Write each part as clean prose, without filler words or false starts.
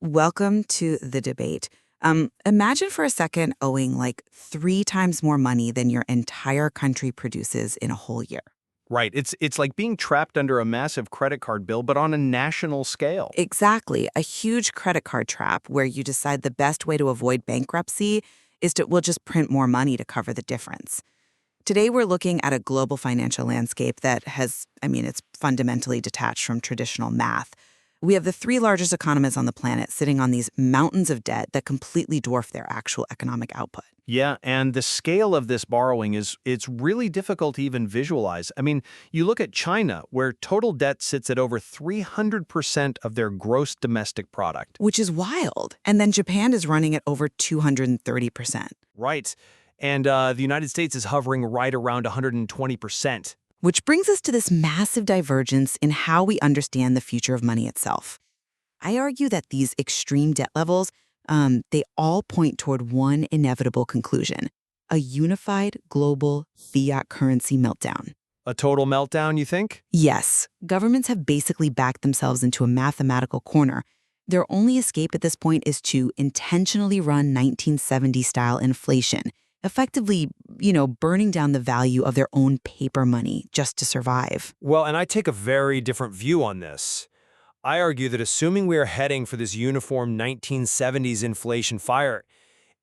Welcome to the debate. Imagine for a second owing like 3 times more money than your entire country produces in a whole year. Right. It's like being trapped under a massive credit card bill, but on a national scale. Exactly. A huge credit card trap where you decide the best way to avoid bankruptcy is to, just print more money to cover the difference. Today, we're looking at a global financial landscape that it's fundamentally detached from traditional math. We have the 3 largest economies on the planet sitting on these mountains of debt that completely dwarf their actual economic output. Yeah, and the scale of this borrowing it's really difficult to even visualize. You look at China, where total debt sits at over 300% of their gross domestic product. Which is wild. And then Japan is running at over 230%. Right. And the United States is hovering right around 120%. Which brings us to this massive divergence in how we understand the future of money itself. I argue that these extreme debt levels, they all point toward one inevitable conclusion: a unified global fiat currency meltdown. A total meltdown, you think? Yes, governments have basically backed themselves into a mathematical corner. Their only escape at this point is to intentionally run 1970-style inflation, effectively, burning down the value of their own paper money just to survive. Well, and I take a very different view on this. I argue that assuming we are heading for this uniform 1970s inflation fire,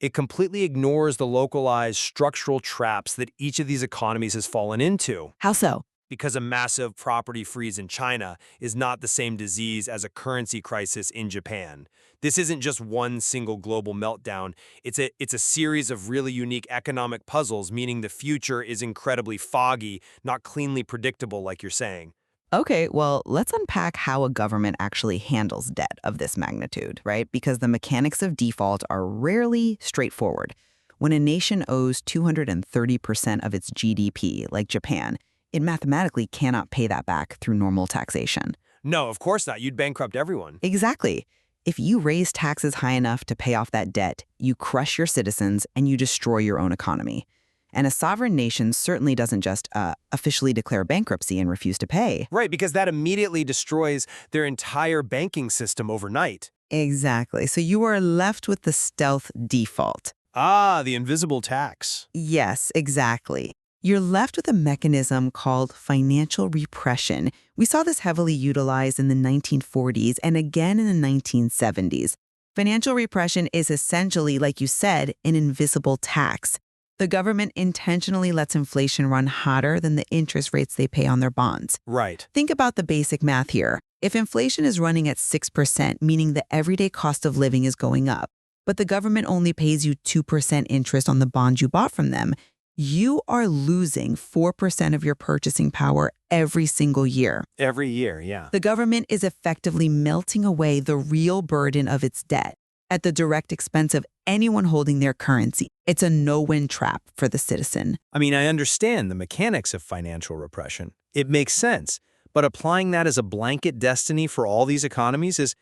it completely ignores the localized structural traps that each of these economies has fallen into. How so? Because a massive property freeze in China is not the same disease as a currency crisis in Japan. This isn't just one single global meltdown. It's a series of really unique economic puzzles, meaning the future is incredibly foggy, not cleanly predictable like you're saying. Okay, well, let's unpack how a government actually handles debt of this magnitude, right? Because the mechanics of default are rarely straightforward. When a nation owes 230% of its GDP, like Japan, it mathematically cannot pay that back through normal taxation. No, of course not. You'd bankrupt everyone. Exactly. If you raise taxes high enough to pay off that debt, you crush your citizens and you destroy your own economy. And a sovereign nation certainly doesn't just officially declare bankruptcy and refuse to pay. Right, because that immediately destroys their entire banking system overnight. Exactly. So you are left with the stealth default. Ah, the invisible tax. Yes, exactly. You're left with a mechanism called financial repression. We saw this heavily utilized in the 1940s and again in the 1970s. Financial repression is essentially, like you said, an invisible tax. The government intentionally lets inflation run hotter than the interest rates they pay on their bonds. Right. Think about the basic math here. If inflation is running at 6%, meaning the everyday cost of living is going up, but the government only pays you 2% interest on the bond you bought from them, you are losing 4% of your purchasing power every single year. Every year, yeah. The government is effectively melting away the real burden of its debt at the direct expense of anyone holding their currency. It's a no-win trap for the citizen. I understand the mechanics of financial repression. It makes sense. But applying that as a blanket destiny for all these economies it's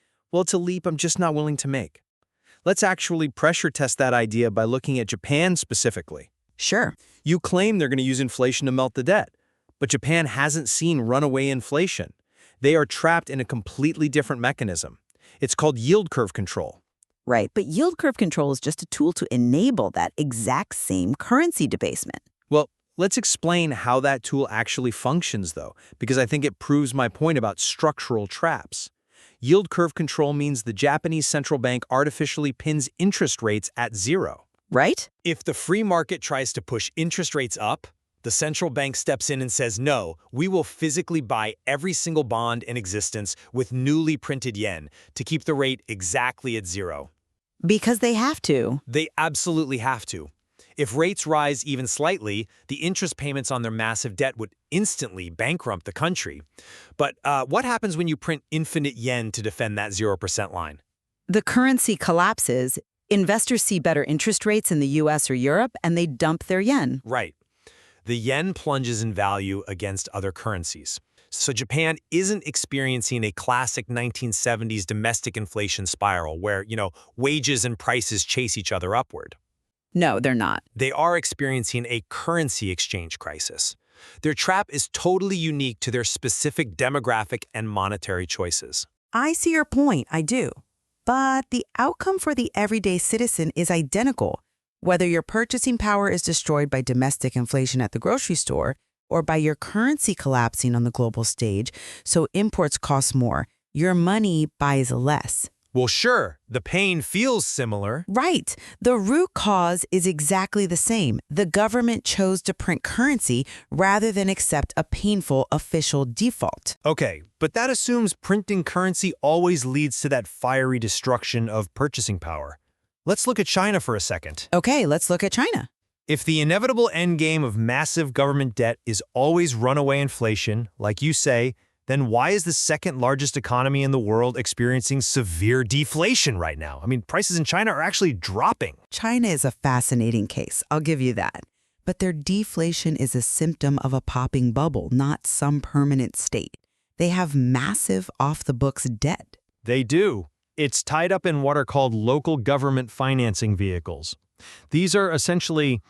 a leap I'm just not willing to make. Let's actually pressure test that idea by looking at Japan specifically. Sure. You claim they're going to use inflation to melt the debt, but Japan hasn't seen runaway inflation. They are trapped in a completely different mechanism. It's called yield curve control. Right, but yield curve control is just a tool to enable that exact same currency debasement. Well, let's explain how that tool actually functions, though, because I think it proves my point about structural traps. Yield curve control means the Japanese central bank artificially pins interest rates at zero. Right? If the free market tries to push interest rates up, the central bank steps in and says, no, we will physically buy every single bond in existence with newly printed yen to keep the rate exactly at zero. Because they have to. They absolutely have to. If rates rise even slightly, the interest payments on their massive debt would instantly bankrupt the country. But what happens when you print infinite yen to defend that 0% line? The currency collapses. Investors see better interest rates in the US or Europe, and they dump their yen. Right. The yen plunges in value against other currencies. So Japan isn't experiencing a classic 1970s domestic inflation spiral where, wages and prices chase each other upward. No, they're not. They are experiencing a currency exchange crisis. Their trap is totally unique to their specific demographic and monetary choices. I see your point, I do. But the outcome for the everyday citizen is identical, whether your purchasing power is destroyed by domestic inflation at the grocery store or by your currency collapsing on the global stage, so imports cost more. Your money buys less. Well, sure, the pain feels similar. Right. The root cause is exactly the same. The government chose to print currency rather than accept a painful official default. Okay, but that assumes printing currency always leads to that fiery destruction of purchasing power. Let's look at China for a second. Okay, let's look at China. If the inevitable endgame of massive government debt is always runaway inflation, like you say, then why is the second largest economy in the world experiencing severe deflation right now? I mean, prices in China are actually dropping. China is a fascinating case, I'll give you that. But their deflation is a symptom of a popping bubble, not some permanent state. They have massive off-the-books debt. They do. It's tied up in what are called local government financing vehicles. These are essentially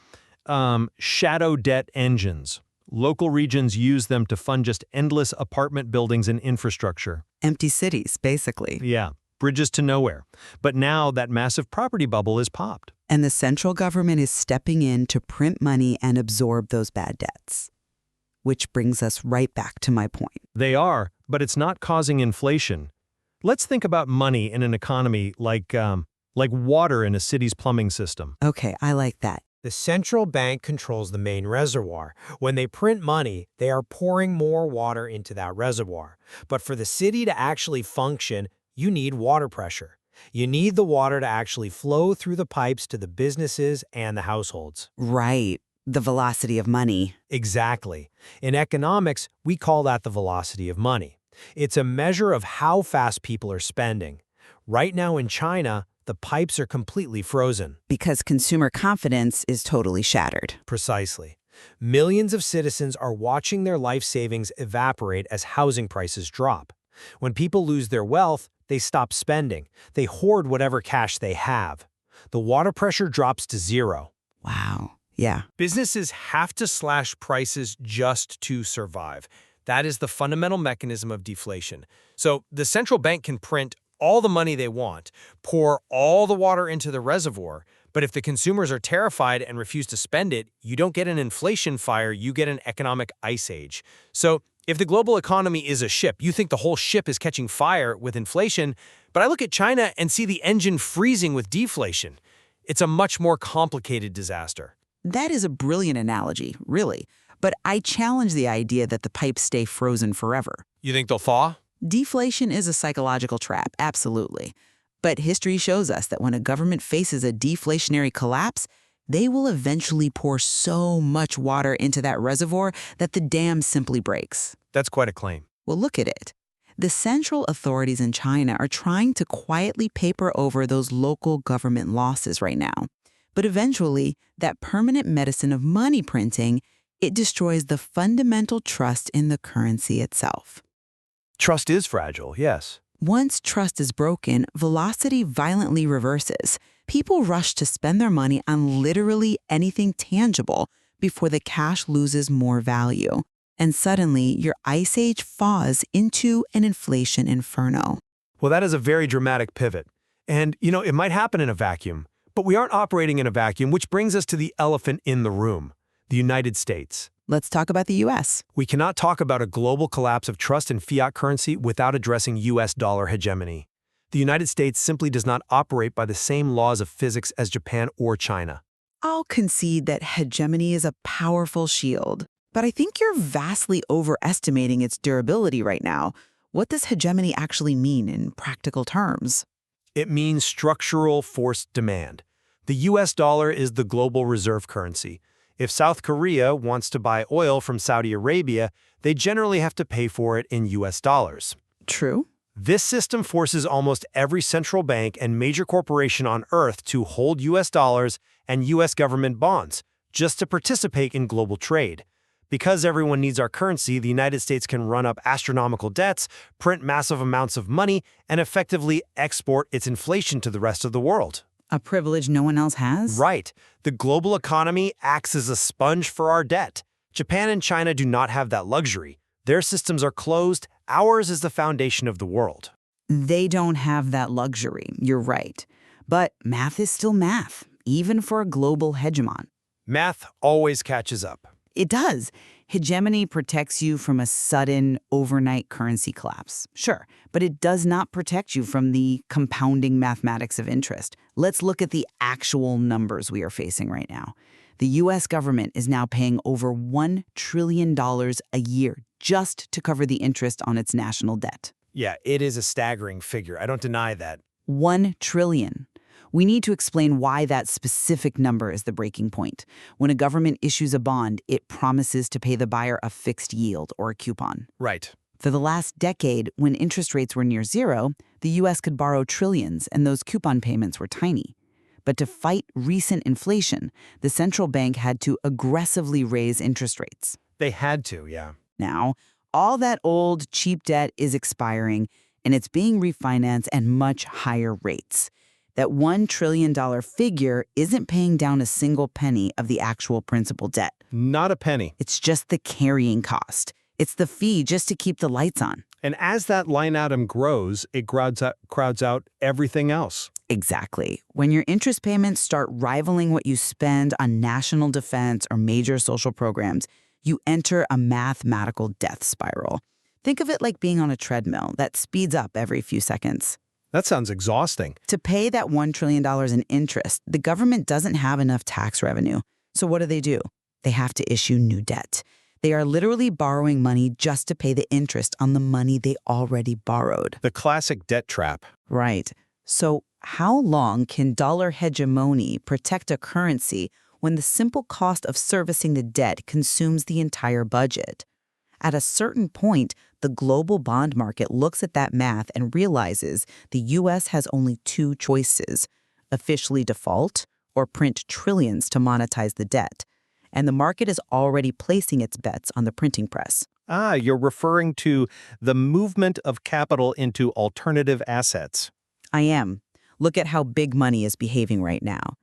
shadow debt engines. Local regions use them to fund just endless apartment buildings and infrastructure. Empty cities, basically. Yeah, bridges to nowhere. But now that massive property bubble is popped. And the central government is stepping in to print money and absorb those bad debts. Which brings us right back to my point. They are, but it's not causing inflation. Let's think about money in an economy like water in a city's plumbing system. Okay, I like that. The central bank controls the main reservoir. When they print money, they are pouring more water into that reservoir. But for the city to actually function, you need water pressure. You need the water to actually flow through the pipes to the businesses and the households. Right. The velocity of money. Exactly. In economics, we call that the velocity of money. It's a measure of how fast people are spending. Right now in China, the pipes are completely frozen. Because consumer confidence is totally shattered. Precisely. Millions of citizens are watching their life savings evaporate as housing prices drop. When people lose their wealth, they stop spending. They hoard whatever cash they have. The water pressure drops to zero. Wow. Yeah. Businesses have to slash prices just to survive. That is the fundamental mechanism of deflation. So the central bank can print all the money they want, pour all the water into the reservoir, but if the consumers are terrified and refuse to spend it, you don't get an inflation fire, you get an economic ice age. So if the global economy is a ship, you think the whole ship is catching fire with inflation, but I look at China and see the engine freezing with deflation. It's a much more complicated disaster. That is a brilliant analogy, really. But I challenge the idea that the pipes stay frozen forever. You think they'll thaw? Deflation is a psychological trap, absolutely. But history shows us that when a government faces a deflationary collapse, they will eventually pour so much water into that reservoir that the dam simply breaks. That's quite a claim. Well, look at it. The central authorities in China are trying to quietly paper over those local government losses right now. But eventually, that permanent medicine of money printing, it destroys the fundamental trust in the currency itself. Trust is fragile, yes. Once trust is broken, velocity violently reverses. People rush to spend their money on literally anything tangible before the cash loses more value. And suddenly, your ice age falls into an inflation inferno. Well, that is a very dramatic pivot. And, it might happen in a vacuum. But we aren't operating in a vacuum, which brings us to the elephant in the room, the United States. Let's talk about the U.S. We cannot talk about a global collapse of trust in fiat currency without addressing U.S. dollar hegemony. The United States simply does not operate by the same laws of physics as Japan or China. I'll concede that hegemony is a powerful shield, but I think you're vastly overestimating its durability right now. What does hegemony actually mean in practical terms? It means structural forced demand. The U.S. dollar is the global reserve currency. If South Korea wants to buy oil from Saudi Arabia, they generally have to pay for it in U.S. dollars. True. This system forces almost every central bank and major corporation on Earth to hold U.S. dollars and U.S. government bonds, just to participate in global trade. Because everyone needs our currency, the United States can run up astronomical debts, print massive amounts of money, and effectively export its inflation to the rest of the world. A privilege no one else has? Right. The global economy acts as a sponge for our debt. Japan and China do not have that luxury. Their systems are closed. Ours is the foundation of the world. They don't have that luxury, you're right. But math is still math, even for a global hegemon. Math always catches up. It does. Hegemony protects you from a sudden overnight currency collapse. Sure, but it does not protect you from the compounding mathematics of interest. Let's look at the actual numbers we are facing right now. The U.S. government is now paying over $1 trillion a year just to cover the interest on its national debt. Yeah, it is a staggering figure. I don't deny that. 1 trillion. We need to explain why that specific number is the breaking point. When a government issues a bond, it promises to pay the buyer a fixed yield or a coupon. Right. For the last decade, when interest rates were near zero, the U.S. could borrow trillions, and those coupon payments were tiny. But to fight recent inflation, the central bank had to aggressively raise interest rates. They had to, yeah. Now, all that old, cheap debt is expiring, and it's being refinanced at much higher rates. That $1 trillion figure isn't paying down a single penny of the actual principal debt. Not a penny. It's just the carrying cost. It's the fee just to keep the lights on. And as that line item grows, it crowds out everything else. Exactly. When your interest payments start rivaling what you spend on national defense or major social programs, you enter a mathematical death spiral. Think of it like being on a treadmill that speeds up every few seconds. That sounds exhausting. To pay that $1 trillion in interest, the government doesn't have enough tax revenue. So what do? They have to issue new debt. They are literally borrowing money just to pay the interest on the money they already borrowed. The classic debt trap. Right. So how long can dollar hegemony protect a currency when the simple cost of servicing the debt consumes the entire budget? At a certain point, the global bond market looks at that math and realizes the U.S. has only two choices: officially default or print trillions to monetize the debt. And the market is already placing its bets on the printing press. Ah, you're referring to the movement of capital into alternative assets. I am. Look at how big money is behaving right now.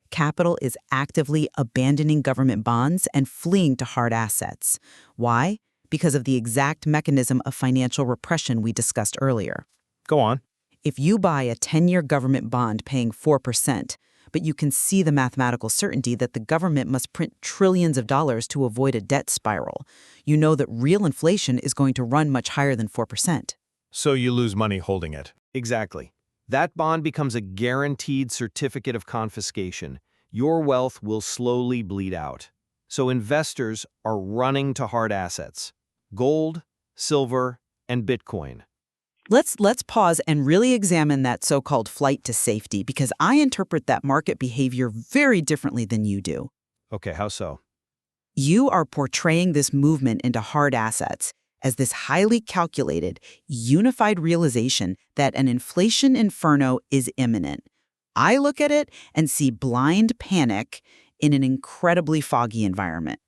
Capital is actively abandoning government bonds and fleeing to hard assets. Why? Because of the exact mechanism of financial repression we discussed earlier. Go on. If you buy a 10-year government bond paying 4%, but you can see the mathematical certainty that the government must print trillions of dollars to avoid a debt spiral, you know that real inflation is going to run much higher than 4%. So you lose money holding it. Exactly. That bond becomes a guaranteed certificate of confiscation. Your wealth will slowly bleed out. So investors are running to hard assets: gold, silver, and Bitcoin. Let's pause and really examine that so-called flight to safety, because I interpret that market behavior very differently than you do. Okay, how so? You are portraying this movement into hard assets as this highly calculated, unified realization that an inflation inferno is imminent. I look at it and see blind panic in an incredibly foggy environment.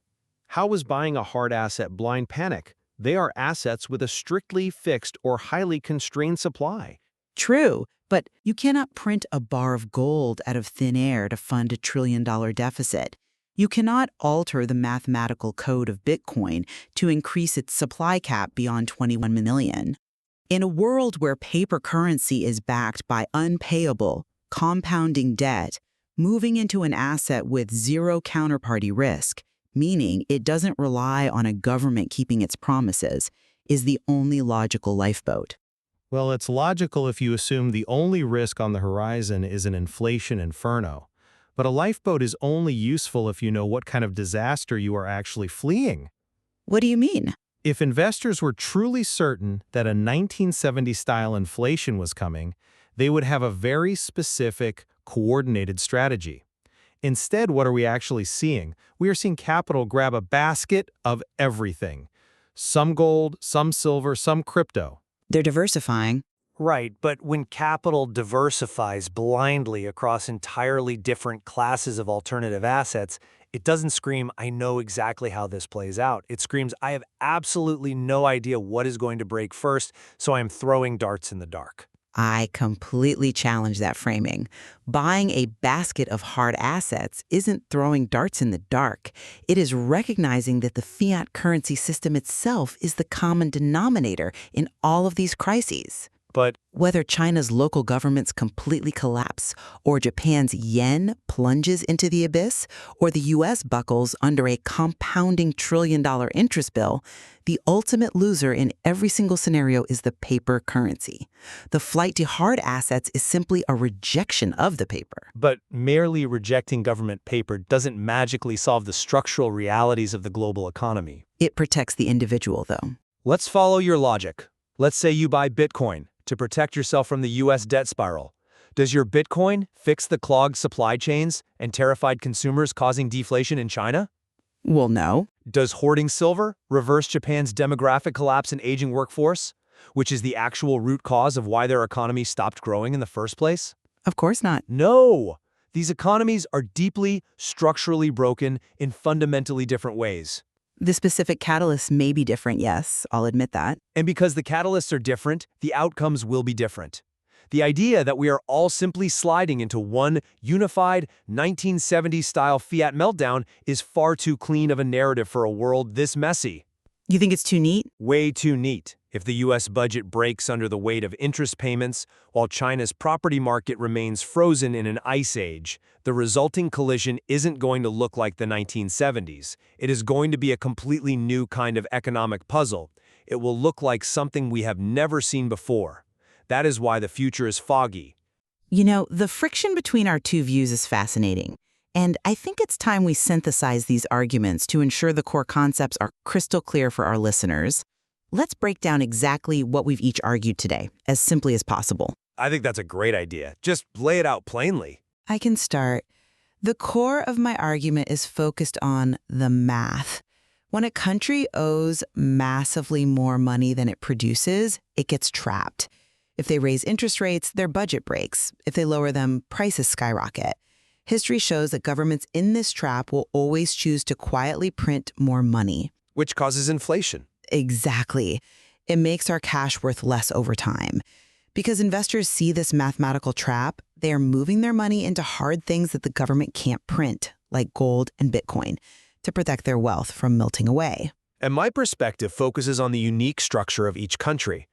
How is buying a hard asset blind panic? They are assets with a strictly fixed or highly constrained supply. True, but you cannot print a bar of gold out of thin air to fund $1 trillion deficit. You cannot alter the mathematical code of Bitcoin to increase its supply cap beyond 21 million. In a world where paper currency is backed by unpayable, compounding debt, moving into an asset with zero counterparty risk, meaning it doesn't rely on a government keeping its promises, is the only logical lifeboat. Well, it's logical if you assume the only risk on the horizon is an inflation inferno. But a lifeboat is only useful if you know what kind of disaster you are actually fleeing. What do you mean? If investors were truly certain that a 1970-style inflation was coming, they would have a very specific, coordinated strategy. Instead, what are we actually seeing? We are seeing capital grab a basket of everything. Some gold, some silver, some crypto. They're diversifying. Right, but when capital diversifies blindly across entirely different classes of alternative assets, it doesn't scream, "I know exactly how this plays out." It screams, "I have absolutely no idea what is going to break first, so I am throwing darts in the dark." I completely challenge that framing. Buying a basket of hard assets isn't throwing darts in the dark. It is recognizing that the fiat currency system itself is the common denominator in all of these crises. But Whether China's local governments completely collapse, or Japan's yen plunges into the abyss, or the U.S. buckles under a compounding trillion-dollar interest bill, the ultimate loser in every single scenario is the paper currency. The flight to hard assets is simply a rejection of the paper. But merely rejecting government paper doesn't magically solve the structural realities of the global economy. It protects the individual, though. Let's follow your logic. Let's say you buy Bitcoin to protect yourself from the U.S. debt spiral. Does your Bitcoin fix the clogged supply chains and terrified consumers causing deflation in China? Well, no. Does hoarding silver reverse Japan's demographic collapse and aging workforce, which is the actual root cause of why their economy stopped growing in the first place? Of course not. No! These economies are deeply, structurally broken in fundamentally different ways. The specific catalysts may be different, yes, I'll admit that. And because the catalysts are different, the outcomes will be different. The idea that we are all simply sliding into one unified 1970s-style fiat meltdown is far too clean of a narrative for a world this messy. You think it's too neat? Way too neat. If the U.S. budget breaks under the weight of interest payments, while China's property market remains frozen in an ice age, the resulting collision isn't going to look like the 1970s. It is going to be a completely new kind of economic puzzle. It will look like something we have never seen before. That is why the future is foggy. You know, the friction between our two views is fascinating. And I think it's time we synthesize these arguments to ensure the core concepts are crystal clear for our listeners. Let's break down exactly what we've each argued today, as simply as possible. I think that's a great idea. Just lay it out plainly. I can start. The core of my argument is focused on the math. When a country owes massively more money than it produces, it gets trapped. If they raise interest rates, their budget breaks. If they lower them, prices skyrocket. History shows that governments in this trap will always choose to quietly print more money. Which causes inflation. Exactly. It makes our cash worth less over time. Because investors see this mathematical trap, they are moving their money into hard things that the government can't print, like gold and Bitcoin, to protect their wealth from melting away. And my perspective focuses on the unique structure of each country.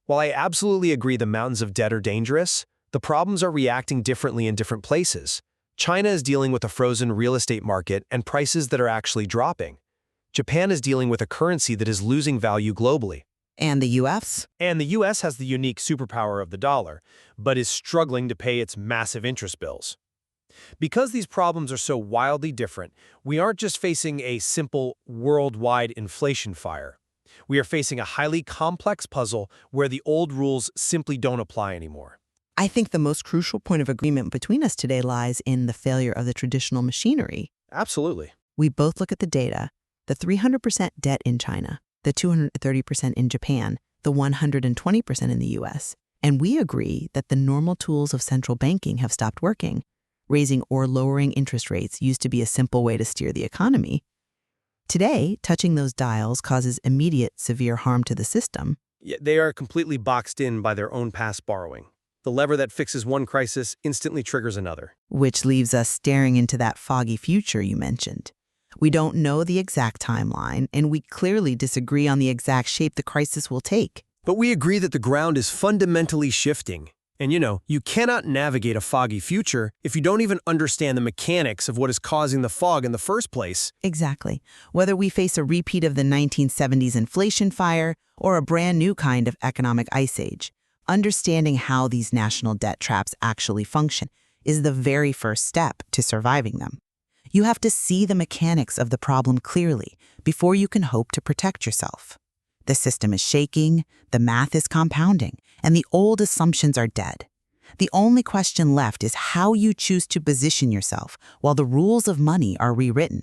While I absolutely agree the mountains of debt are dangerous, the problems are reacting differently in different places. China is dealing with a frozen real estate market and prices that are actually dropping. Japan is dealing with a currency that is losing value globally. And the U.S.? And the U.S. has the unique superpower of the dollar, but is struggling to pay its massive interest bills. Because these problems are so wildly different, we aren't just facing a simple worldwide inflation fire. We are facing a highly complex puzzle where the old rules simply don't apply anymore. I think the most crucial point of agreement between us today lies in the failure of the traditional machinery. Absolutely. We both look at the data, the 300% debt in China, the 230% in Japan, the 120% in the U.S., and we agree that the normal tools of central banking have stopped working. Raising or lowering interest rates used to be a simple way to steer the economy. Today, touching those dials causes immediate severe harm to the system. Yet they are completely boxed in by their own past borrowing. The lever that fixes one crisis instantly triggers another. Which leaves us staring into that foggy future you mentioned. We don't know the exact timeline, and we clearly disagree on the exact shape the crisis will take. But we agree that the ground is fundamentally shifting. And you cannot navigate a foggy future if you don't even understand the mechanics of what is causing the fog in the first place. Exactly. Whether we face a repeat of the 1970s inflation fire or a brand new kind of economic ice age, understanding how these national debt traps actually function is the very first step to surviving them. You have to see the mechanics of the problem clearly before you can hope to protect yourself. The system is shaking, the math is compounding, and the old assumptions are dead. The only question left is how you choose to position yourself while the rules of money are rewritten.